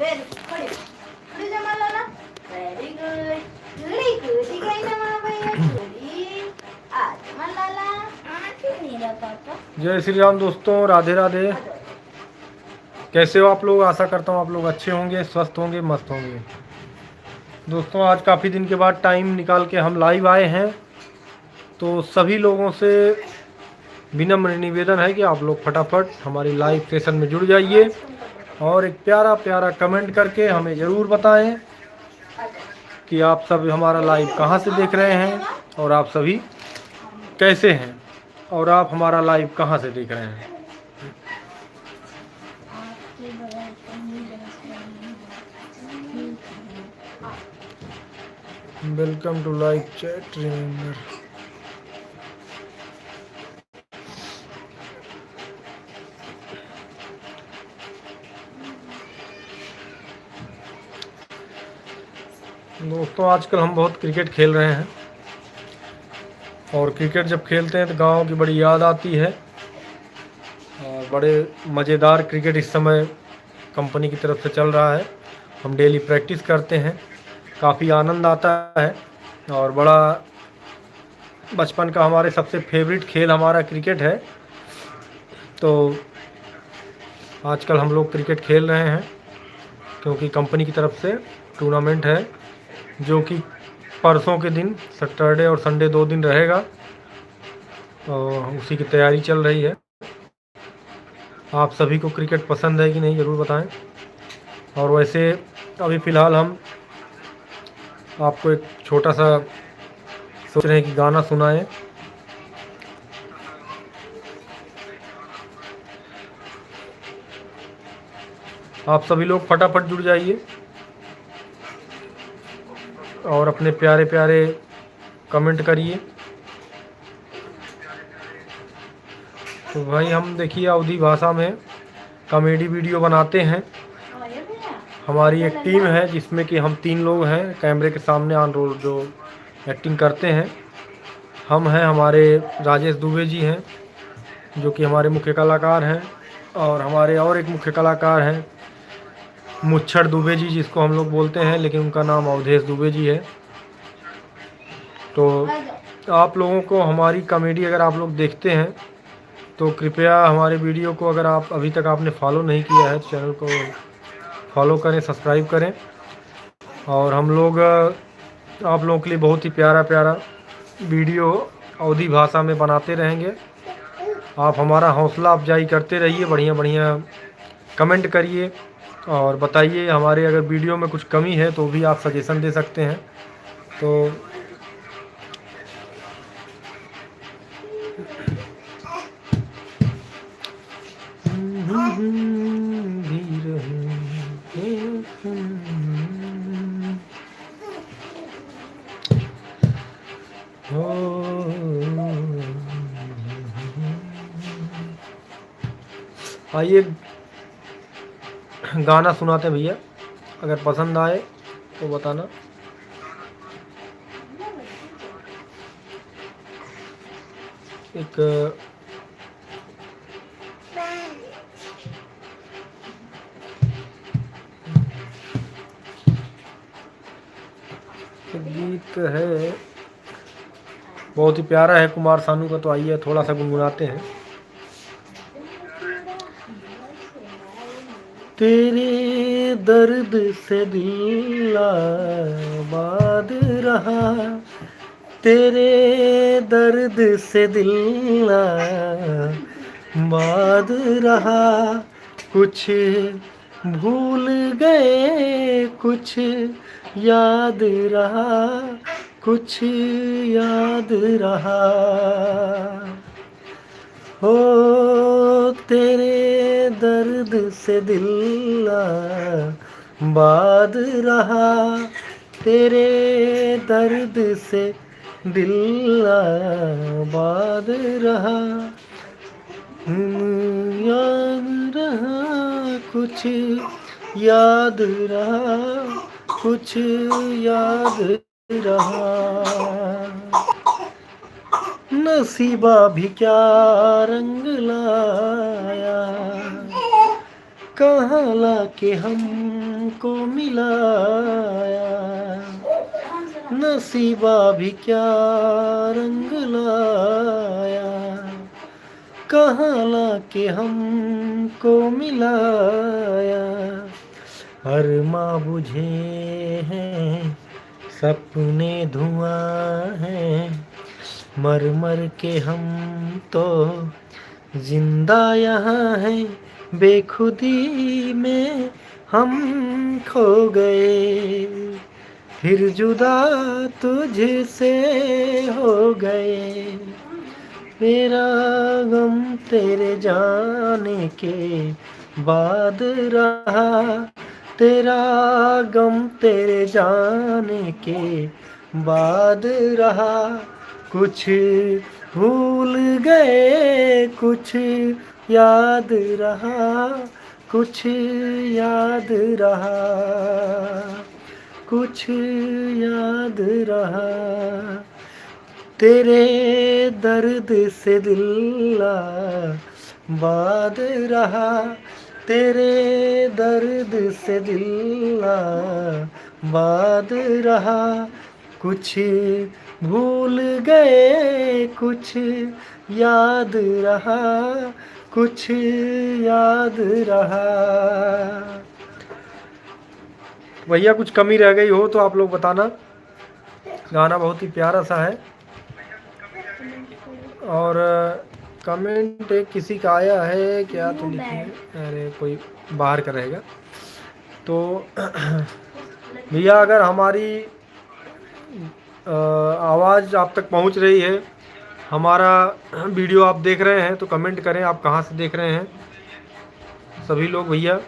Very good. खड़ी खड़ी जमा लाला. Very good. खड़ी खड़ी गई ना माँ भैया खड़ी. आज जमा लाला. आना क्यों नहीं रहा पापा? जय श्री राम दोस्तों, राधे राधे। कैसे हो आप लोग? आशा करता हूँ आप लोग अच्छे होंगे, स्वस्थ होंगे, मस्त होंगे। दोस्तों आज काफ़ी दिन के बाद टाइम निकाल के हम लाइव आए हैं, तो सभी लोगों से विनम्र निवेदन है कि आप लोग फटाफट हमारी लाइव सेशन में जुड़ जाइए और एक प्यारा प्यारा कमेंट करके हमें ज़रूर बताएं कि आप सब हमारा लाइव कहां से देख रहे हैं और आप सभी कैसे हैं और आप हमारा लाइव कहां से देख रहे हैं। Welcome to live chat reminder. दोस्तों आजकल हम बहुत क्रिकेट खेल रहे हैं और क्रिकेट जब खेलते हैं तो गांव की बड़ी याद आती है और बड़े मज़ेदार क्रिकेट इस समय कंपनी की तरफ से चल रहा है। हम डेली प्रैक्टिस करते हैं, काफ़ी आनंद आता है और बड़ा बचपन का हमारे सबसे फेवरेट खेल हमारा क्रिकेट है। तो आजकल हम लोग क्रिकेट खेल रहे हैं क्योंकि कंपनी की तरफ से टूर्नामेंट है जो कि परसों के दिन सैटरडे और संडे 2 दिन रहेगा और उसी की तैयारी चल रही है। आप सभी को क्रिकेट पसंद है कि नहीं ज़रूर बताएं। और वैसे अभी फ़िलहाल हम आपको एक छोटा सा सोच रहे हैं कि गाना सुनाएं। आप सभी लोग फटाफट जुड़ जाइए और अपने प्यारे प्यारे कमेंट करिए। तो भाई हम देखिए अवधी भाषा में कॉमेडी वीडियो बनाते हैं। हमारी एक टीम है जिसमें कि हम 3 लोग हैं कैमरे के सामने ऑन रोल जो एक्टिंग करते हैं। हम हैं, हमारे राजेश दुबे जी हैं जो कि हमारे मुख्य कलाकार हैं और हमारे और एक मुख्य कलाकार हैं मुच्छर दुबे जी जिसको हम लोग बोलते हैं, लेकिन उनका नाम अवधेश दुबे जी है। तो आप लोगों को हमारी कॉमेडी अगर आप लोग देखते हैं तो कृपया हमारे वीडियो को अगर आप अभी तक आपने फॉलो नहीं किया है तो चैनल को फॉलो करें, सब्सक्राइब करें। और हम लोग आप लोगों के लिए बहुत ही प्यारा प्यारा वीडियो अवधी भाषा में बनाते रहेंगे। आप हमारा हौसला अफजाई करते रहिए, बढ़िया बढ़िया कमेंट करिए और बताइए हमारे अगर वीडियो में कुछ कमी है तो भी आप सजेशन दे सकते हैं। तो आइए गाना सुनाते हैं भैया, अगर पसंद आए तो बताना। एक गीत है बहुत ही प्यारा है कुमार सानू का, तो आइए थोड़ा सा गुनगुनाते हैं। तेरे दर्द से दिल आबाद रहा, तेरे दर्द से दिल आबाद रहा, कुछ भूल गए कुछ याद रहा, कुछ याद रहा। हो तेरे दर्द से दिल आबाद रहा, तेरे दर्द से दिल आबाद रहा, याद रहा कुछ याद रहा, कुछ याद रहा। नसीबा भी क्या रंग लाया, कहाँ लाके हमको मिलाया, नसीबा भी क्या रंग लाया, कहाँ लाके हमको मिलाया। अरमा बुझे हैं सपने धुआं हैं, मर मर के हम तो जिंदा यहाँ हैं, बेखुदी में हम खो गए, फिर जुदा तुझसे हो गए। मेरा गम तेरे जाने के बाद रहा, तेरा गम तेरे जाने के बाद रहा। कुछ भूल गए कुछ याद रहा, कुछ याद रहा, कुछ याद रहा। तेरे दर्द से दिल बाद रहा, तेरे दर्द से दिल बाद रहा। कुछ भूल गए कुछ याद रहा, कुछ याद रहा। भैया कुछ कमी रह गई हो तो आप लोग बताना। गाना बहुत ही प्यारा सा है। और कमेंट एक किसी का आया है क्या तो लिखे, अरे कोई बाहर का रहेगा तो भैया अगर हमारी आवाज़ आप तक पहुंच रही है, हमारा वीडियो आप देख रहे हैं तो कमेंट करें आप कहां से देख रहे हैं। सभी लोग भैया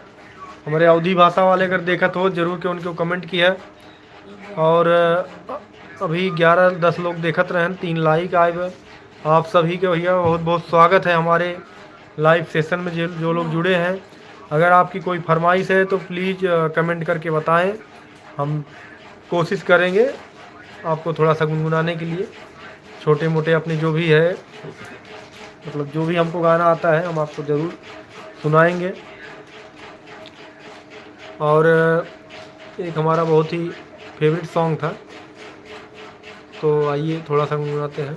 हमारे अवधी भाषा वाले अगर देखा तो ज़रूर कि उनको कमेंट किया है। और अभी 11-10 लोग देखत रहे हैं, 3 लाइक आए हुए। आप सभी के भैया बहुत बहुत स्वागत है हमारे लाइव सेशन में। जो लोग जुड़े हैं, अगर आपकी कोई फरमाइश है तो प्लीज़ कमेंट करके बताएं, हम कोशिश करेंगे आपको थोड़ा सा गुनगुनाने के लिए। छोटे मोटे अपने जो भी है, मतलब जो भी हमको गाना आता है हम आपको ज़रूर सुनाएंगे। और एक हमारा बहुत ही फेवरेट सॉन्ग था, तो आइए थोड़ा सा गुनगुनाते हैं।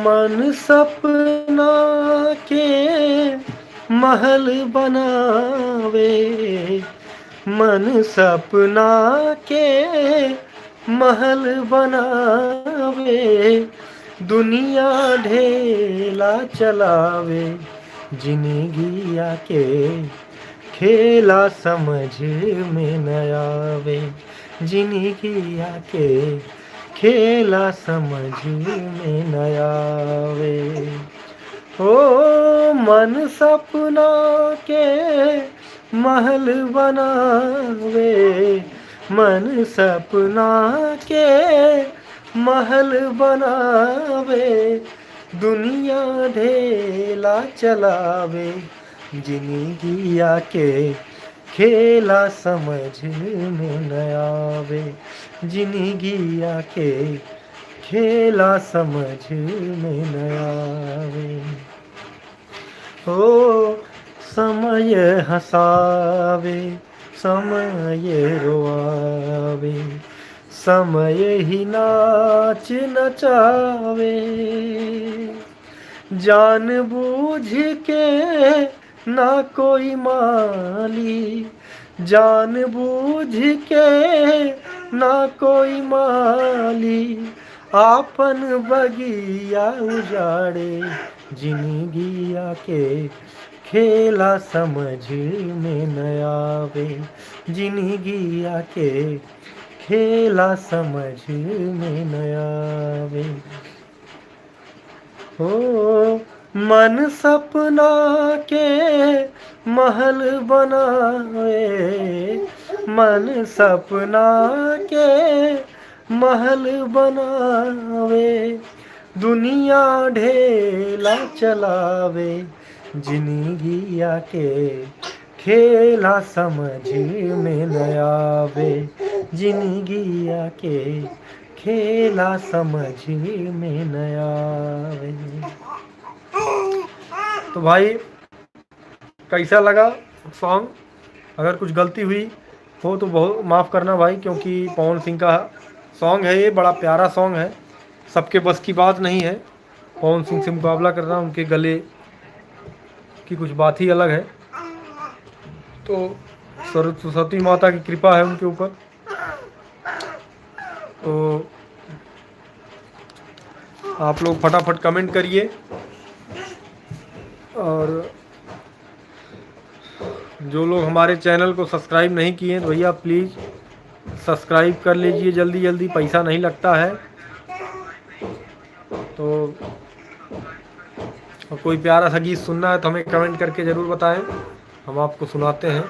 मन सपना के महल बनावे, मन सपना के महल बनावे, दुनिया ढेला चलावे, जिंदगी आके खेला समझ में न आवे, जिंदगी आके खेला समझ में न आवे। ओ मन सपना के महल बनावे, मन सपना के महल बनावे, दुनिया ढेला चलावे, जिंदगी आके खेला समझ में न आवे, जिंदगी आके खेला समझ में न आवे। ओ समय हंसावे समय रोआवे, समय ही नाच नचावे, जान बूझ के ना कोई माली, जान बूझ के ना कोई माली, आपन बगिया उजाड़े, जिंदगी आके खेला समझ में न आवे, जिंदगी आके खेला समझ में न आवे। ओ मन सपना के महल बनावे, मन सपना के महल बनावे, दुनिया ढेला चलावे, जिंदगी आके खेला समझ में न आवे जिंदगिया के खेला समझ में न आवे। तो भाई कैसा लगा सॉन्ग? अगर कुछ गलती हुई हो तो बहुत माफ़ करना भाई, क्योंकि पवन सिंह का सॉन्ग है, ये बड़ा प्यारा सॉन्ग है, सबके बस की बात नहीं है पवन सिंह से मुकाबला करना, उनके गले की कुछ बात ही अलग है। तो सरस्वती माता की कृपा है उनके ऊपर। तो आप लोग फटाफट कमेंट करिए, और जो लोग हमारे चैनल को सब्सक्राइब नहीं किए तो भैया प्लीज़ सब्सक्राइब कर लीजिए जल्दी जल्दी, पैसा नहीं लगता है। तो और कोई प्यारा सा गीत सुनना है तो हमें कमेंट करके ज़रूर बताएं, हम आपको सुनाते हैं।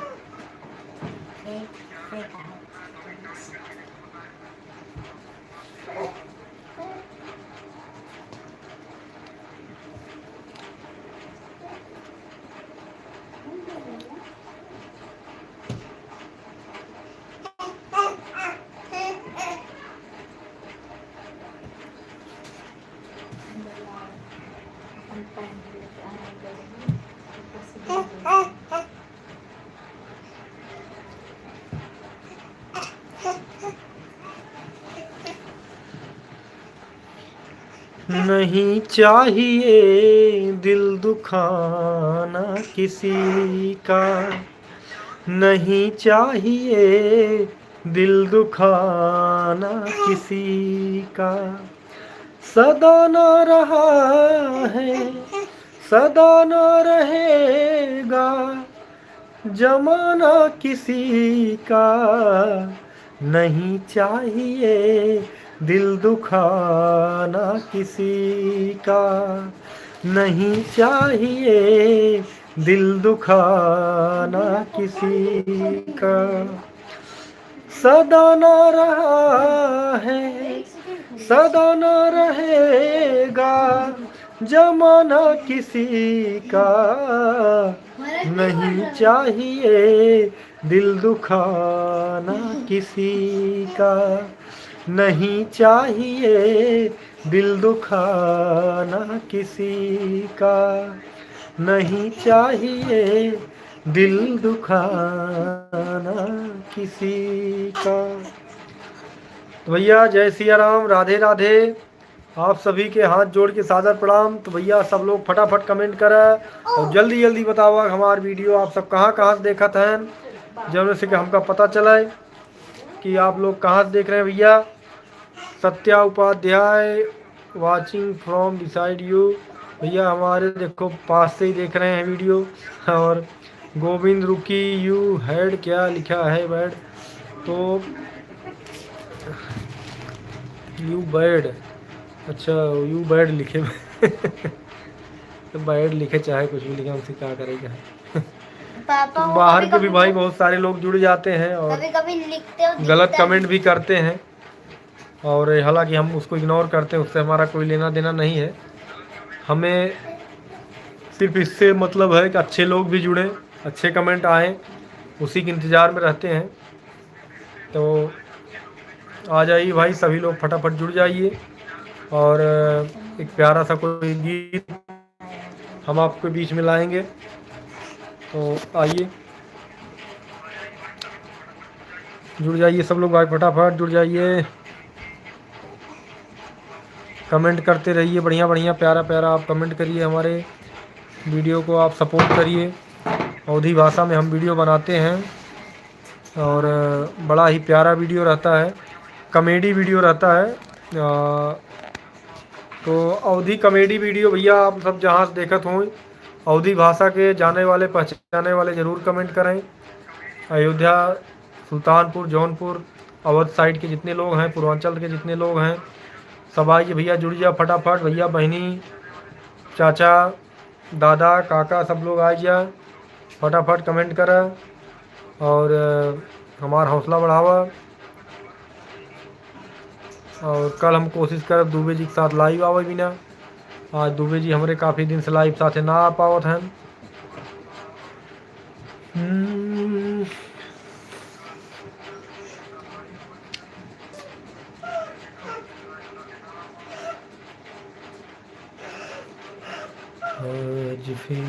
नहीं चाहिए दिल दुखाना किसी का, नहीं चाहिए दिल दुखाना किसी का, सदा न रहा है सदा न रहेगा जमाना किसी का, नहीं चाहिए दिल दुखाना किसी का, नहीं चाहिए दिल दुखाना किसी का, सदा न रहा है सदा न रहेगा जमाना किसी का, नहीं चाहिए दिल दुखाना किसी का, नहीं चाहिए दिल दुखाना किसी का, नहीं चाहिए दिल दुखाना किसी का। तो भैया जय सिया राम, राधे राधे, आप सभी के हाथ जोड़ के सादर प्रणाम। तो भैया सब लोग फटाफट कमेंट करें और जल्दी जल्दी बताओ हमार वीडियो आप सब कहाँ कहाँ से देखा था, जब से कि हमका पता चला है कि आप लोग कहाँ से देख रहे हैं। भैया Satya Upadhyay watching from beside you, भैया हमारे देखो पास से ही देख रहे हैं वीडियो। और गोविंद रुकी यू हैड क्या लिखा है बैड, तो यू बैड, अच्छा यू बैड लिखे तो बैड लिखे चाहे कुछ भी लिखे, हमसे क्या करेगा। पापा तो बाहर के भी भाई बहुत सारे लोग जुड़ जाते हैं और कभी लिखते हो गलत कमेंट भी करते हैं, और हालांकि हम उसको इग्नोर करते हैं, उससे हमारा कोई लेना देना नहीं है। हमें सिर्फ इससे मतलब है कि अच्छे लोग भी जुड़ें, अच्छे कमेंट आएँ, उसी के इंतज़ार में रहते हैं। तो आ जाइए भाई सभी लोग फटाफट जुड़ जाइए, और एक प्यारा सा कोई गीत हम आपके बीच में लाएंगे। तो आइए जुड़ जाइए सब लोग भाई, फटाफट जुड़ जाइए, कमेंट करते रहिए, बढ़िया बढ़िया प्यारा प्यारा आप कमेंट करिए, हमारे वीडियो को आप सपोर्ट करिए। अवधी भाषा में हम वीडियो बनाते हैं और बड़ा ही प्यारा वीडियो रहता है, कॉमेडी वीडियो रहता है। तो अवधी कॉमेडी वीडियो भैया आप सब जहाँ से देखत हों, अवधी भाषा के जाने वाले पहचाने वाले ज़रूर कमेंट करें। अयोध्या, सुल्तानपुर, जौनपुर, अवध साइड के जितने लोग हैं, पूर्वांचल के जितने लोग हैं, सब आइए भैया जुड़ जा फटाफट। भैया बहनी चाचा दादा काका सब लोग आ जा, फटाफट कमेंट करा और हमारा हौसला बढ़ावा। और कल हम कोशिश करब दुबे जी के साथ लाइव आवे बिना, आज दुबे जी हमारे काफ़ी दिन से लाइव साथे ना आ पावत हैं। हम्म, आज फिर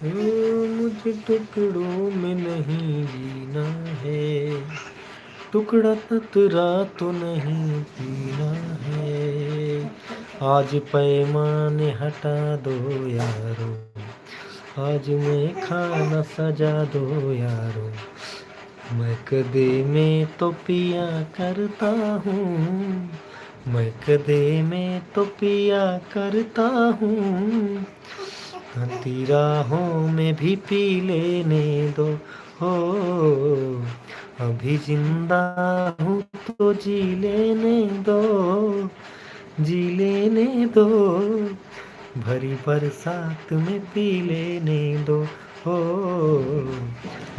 मुझे टुकड़ों में नहीं जीना है, टुकड़ा ततरा तो नहीं पीना है। आज पैमाने हटा दो यारो, आज मैं खाना सजा दो यारो। मैं कदे में तो पिया करता हूँ, मैं कदे में तो पिया करता हूँ। राहों में भी पी लेने दो हो, अभी जिंदा हूँ तो जी लेने दो, जी लेने दो। भरी बरसात में पी लेने दो हो,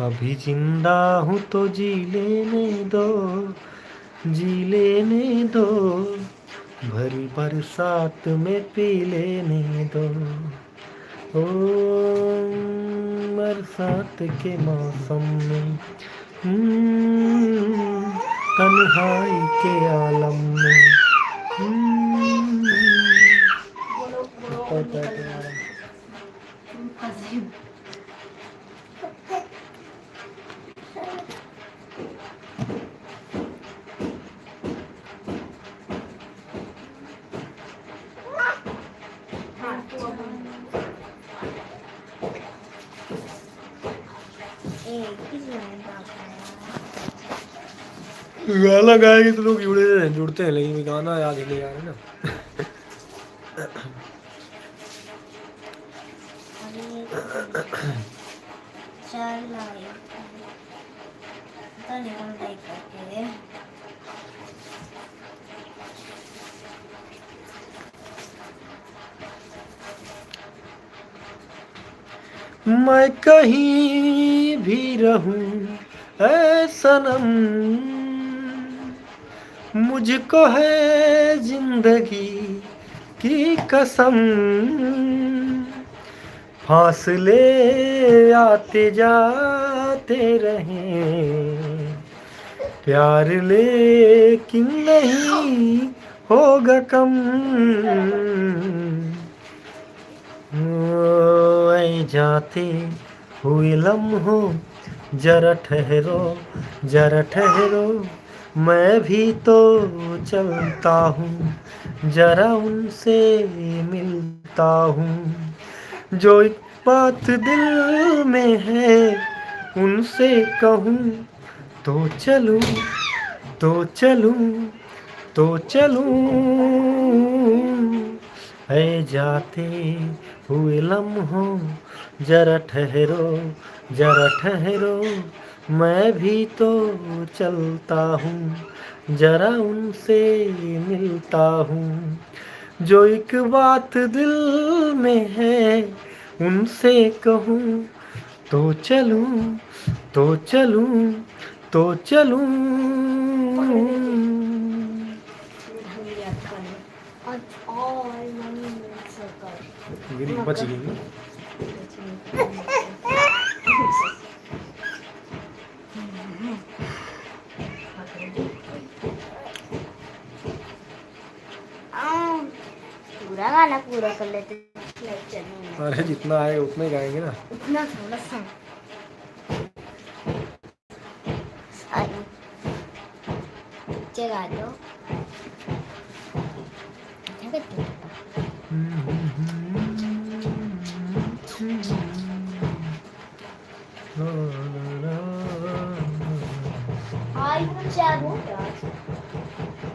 अभी जिंदा हूँ तो जी लेने दो, जी लेने दो। भरी बरसात में पी लेने दो। ओ बरसात के मौसम में, तन्हाई के आलम में, गाना गाएंगे तो लोग जुड़ते हैं, लेकिन गाना याद नहीं आ रहा ना। मैं कहीं भी रहूं ऐ सनम, मुझको है जिंदगी की कसम। फासले आते जाते रहें, प्यार लेकिन नहीं होगा कम। ओए जाते हुए लम्हों जरा ठहरो, जरा ठहरो। मैं भी तो चलता हूँ, जरा उनसे मिलता हूँ। जो एक बात दिल में है उनसे कहूँ, तो चलूँ, तो चलूँ, तो चलूँ। है जाते हुए लम्हों जरा ठहरो, जरा ठहरो। मैं भी तो चलता हूँ, जरा उनसे मिलता हूँ। जो एक बात दिल में है उनसे कहूँ, तो चलूँ, तो चलूँ, तो चलूँ। बच गई। पूरा गाना पूरा कर लेते। अरे जितना आएगा उतना ही गाएंगे ना। उतना थोड़ा सा चला दो।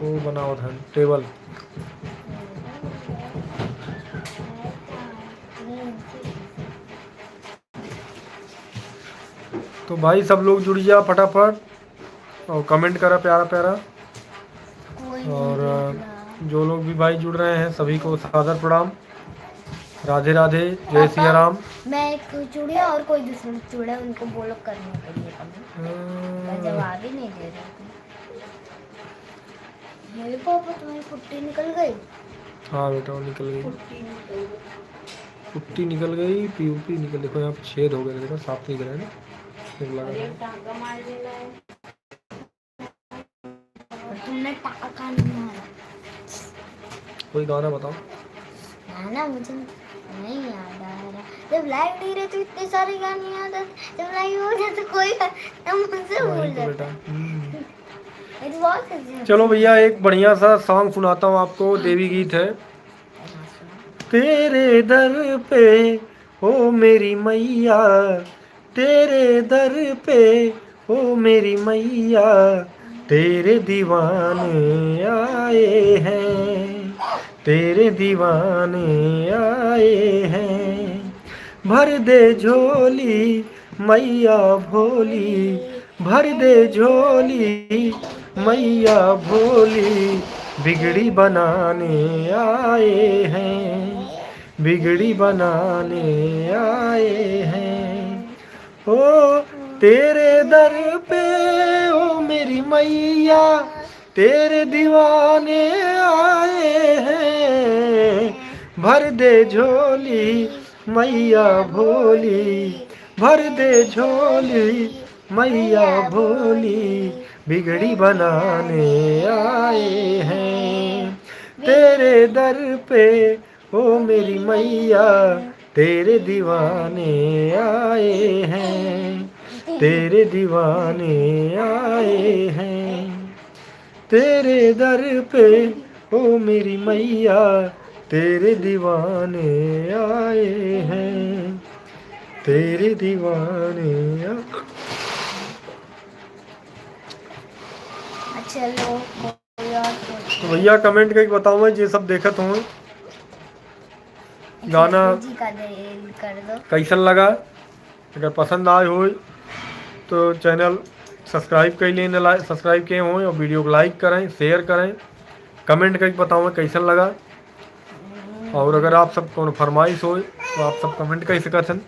वो बनाओ था टेबल। तो भाई सब लोग जुड़ जा फटाफट और कमेंट करा प्यारा प्यारा। और जो लोग भी भाई जुड़ रहे हैं सभी को सादर प्रणाम। राधे राधे, जय सिया राम। मैं एक चूड़िया और कोई दूसरे चूड़े उनको बोलो करने के लिए कमेंट, जवाब ही नहीं दे रहे थे। मेरे पापा तुम्हारी पुट्टी निकल गई। हाँ बेटा वो निकल गई, पुट्टी निकल गई, पीयूपी निकल, देखो यहाँ पे छेद हो गए, देखो साफ नहीं करा है ना, टांका मार देना है। और तुमने टांका नहीं मारा। कोई गाना बताओ। गाना मुझे नहीं याद आ रहा। जब लाइव नहीं रहे तो इतने सारे गाने याद आते, जब लाइव हो जाए तो कोई गाना मुझसे भूल जाता है। चलो भैया एक बढ़िया सा सॉन्ग सुनाता हूँ आपको, देवी गीत है। तेरे दर पे ओ मेरी मैया, तेरे दर पे ओ मेरी मैया, तेरे दीवाने आए हैं, तेरे दीवाने आए हैं। भर दे झोली मैया भोली, भर दे झोली मैया भोली, बिगड़ी बनाने आए हैं, बिगड़ी बनाने आए हैं। ओ तेरे दर पे ओ मेरी मैया, तेरे दीवाने आए हैं। भर दे झोली मैया भोली, भर दे झोली मैया भोली, बिगड़ी बनाने आए हैं। तेरे दर पे ओ मेरी मैया, तेरे दीवाने आए हैं, तेरे दीवाने आए हैं। तेरे दर पे ओ मेरी मैया, तेरे दीवाने आए हैं, तेरे दीवाने चलो। तो भैया कमेंट करके बताओ ये सब देखत हूँ गाना कर दो कैसन लगा। अगर पसंद आए हो तो चैनल सब्सक्राइब कर लें, सब्सक्राइब किए हों और वीडियो को लाइक करें, शेयर करें, कमेंट करके बताओ कैसन लगा। और अगर आप सब को फरमाइश हो तो आप सब कमेंट कर सकते हैं।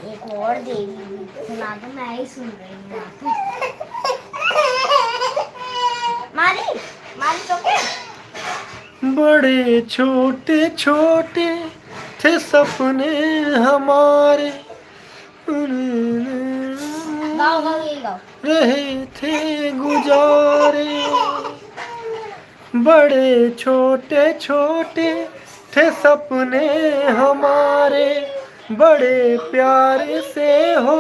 एक और देवी सुना दो, मैं ही सुन रही हूँ। मारी मारी तो क्या? बड़े छोटे छोटे थे सपने हमारे, गाओ गाओ ये गाओ। रहे थे गुजारे। बड़े छोटे छोटे थे सपने हमारे, बड़े प्यार से हो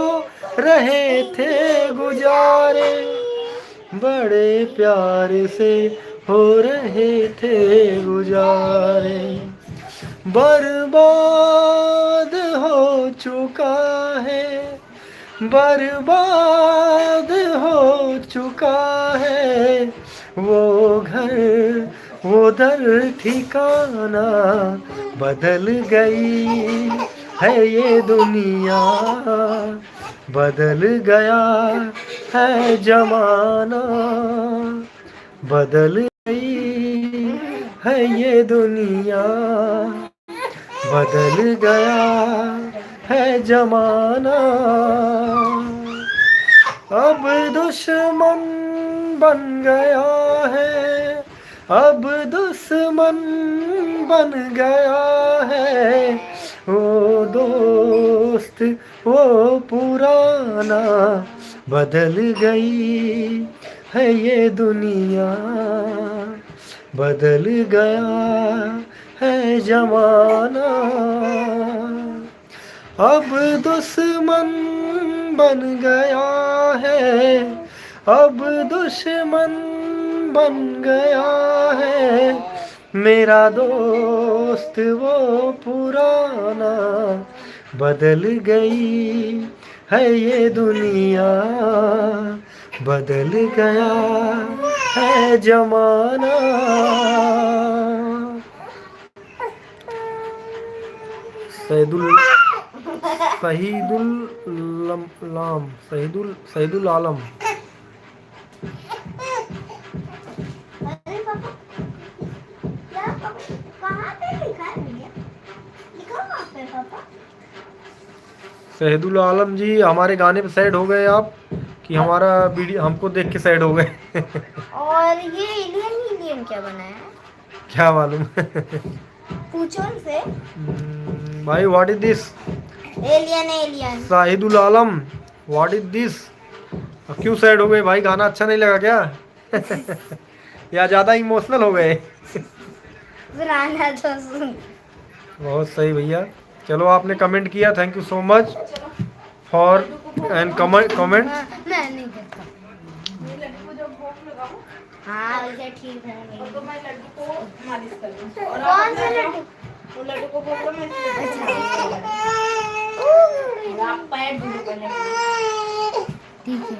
रहे थे गुजारे, बड़े प्यार से हो रहे थे गुजारे। बर्बाद हो चुका है, बर्बाद हो चुका है वो घर, वो दर ठिकाना बदल गई है ये दुनिया, बदल गया है जमाना, बदल गई है ये दुनिया, बदल गया है जमाना। अब दुश्मन बन गया है, अब दुश्मन बन गया है वो दोस्त वो पुराना, बदल गई है ये दुनिया, बदल गया है जमाना। अब दुश्मन बन गया है, अब दुश्मन बन गया है मेरा दोस्त वो पुराना, बदल गई है ये दुनिया, बदल गया है जमाना। शहीदुल शहीदुल आलम। अरे पापा, क्या पापा, कहाँ पे लिखा है भैया? लिखा वहाँ पे पापा? शहीदुल आलम जी, हमारे गाने पे सैड हो गए आप कि हमारा वीडियो हमको देख के सैड हो गए? और ये एलियन क्या बनाया है? क्या मालूम। पूछो उनसे। भाई what is this? Alien. Shahidul Alam, what is this? क्यों सैड हो गए भाई? गाना अच्छा नहीं लगा क्या? या ज्यादा इमोशनल हो गए? पुराना तो सुन। बहुत सही भैया। चलो आपने कमेंट किया, thank you so much for and comment. मैं नहीं करता। हाँ वैसे ठीक है। तो मैं लड्डू को मालिश कर दूँ। और कौन सा लड्डू? वो लड्डू को भोग दो, मैं इसलिए आप पैर दूँ पहले। ठीक है।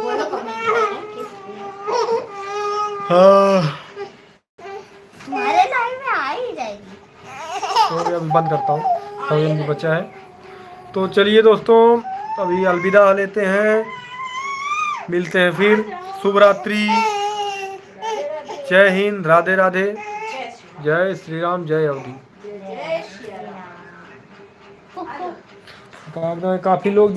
बोलो कमेंट करें किस हाँ, तुम्हारे लाइफ में आ ही जाएगी। तो अभी बंद करता हूँ, अभी भी बचा है। तो चलिए दोस्तों, अभी अलविदा लेते हैं, मिलते हैं फिर। शुभ रात्रि, जय हिंद, राधे राधे, जय श्री राम, जय अवधि। जय श्री राम। काफी लोग